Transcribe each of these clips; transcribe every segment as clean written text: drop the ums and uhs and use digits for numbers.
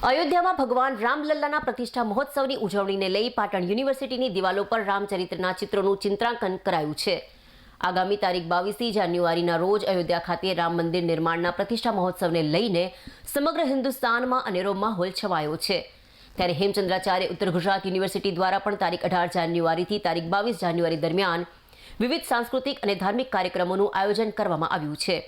અયોધ્યામાં ભગવાન રામલલ્લાના પ્રતિષ્ઠા મહોત્સવની ઉજવણીને લઈ પાટણ યુનિવર્સિટીની દિવાલો પર રામચરિત્રના ચિત્રોનું ચિત્રાંકન કરાયું છે। આગામી તારીખ 22 જાન્યુઆરીના રોજ અયોધ્યા ખાતે રામ મંદિર નિર્માણના પ્રતિષ્ઠા મહોત્સવને લઈને સમગ્ર હિન્દુસ્તાનમાં અનેરો માહોલ છવાયો છે। ત્યારે હેમચંદ્રાચાર્ય ઉત્તર ગુજરાત યુનિવર્સિટી દ્વારા પણ તારીખ 18 જાન્યુઆરીથી તારીખ 22 જાન્યુઆરી દરમિયાન વિવિધ સાંસ્કૃતિક અને ધાર્મિક કાર્યક્રમોનું આયોજન કરવામાં આવ્યું છે।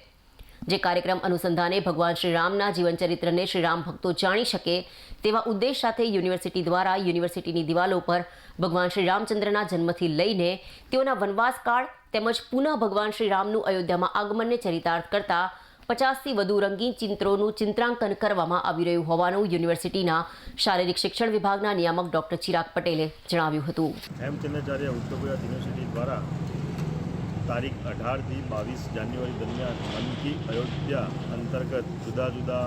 જે કાર્યક્રમ અનુસંધાને ભગવાન શ્રી રામના જીવનચરિત્રને શ્રી રામ ભક્તો જાણી શકે તેવા ઉદ્દેશ સાથે યુનિવર્સિટી દ્વારા યુનિવર્સિટીની દિવાલો પર ભગવાન શ્રી રામચંદ્રના જન્મથી લઈને તેઓના વનવાસકાળ તેમજ પુનઃ ભગવાન શ્રી રામનું અયોધ્યામાં આગમનને ચરિતાર્થ કરતા 50થી વધુ રંગીન ચિત્રોનું ચિત્રાંકન કરવામાં આવી રહ્યું હોવાનું યુનિવર્સિટીના શારીરિક શિક્ષણ વિભાગના નિયામક ડોક્ટર ચિરાગ પટેલે જણાવ્યું હતું। હેમચંદ્રાચાર્ય ઉત્તર ગુજરાત યુનિવર્સિટી દ્વારા તારીખ 18થી 22 જાન્યુઆરી દરમિયાન મન કી અયોધ્યા અંતર્ગત જુદા જુદા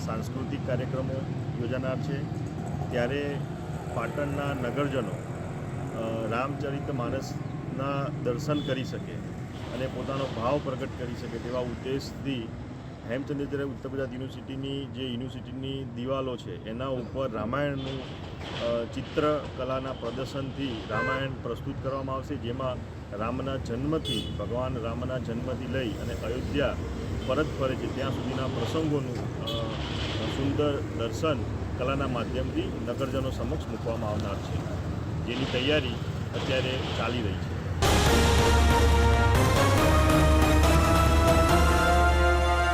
સાંસ્કૃતિક કાર્યક્રમો યોજાનાર છે। ત્યારે પાટણના નગરજનો રામચરિત માનસના દર્શન કરી શકે અને પોતાનો ભાવ પ્રગટ કરી શકે તેવા ઉદ્દેશથી હેમચંદ્રાચાર્ય ઉત્તર ગુજરાત યુનિવર્સિટીની જે યુનિવર્સિટીની દિવાલો છે એના ઉપર રામાયણનું ચિત્રકલાના પ્રદર્શનથી રામાયણ પ્રસ્તુત કરવામાં આવશે, જેમાં રામના જન્મથી ભગવાન રામના જન્મથી લઈ અને અયોધ્યા પરત ફરે છે ત્યાં સુધીના પ્રસંગોનું સુંદર દર્શન કલાના માધ્યમથી નગરજનો સમક્ષ મૂકવામાં આવનાર છે, જેની તૈયારી અત્યારે ચાલી રહી છે।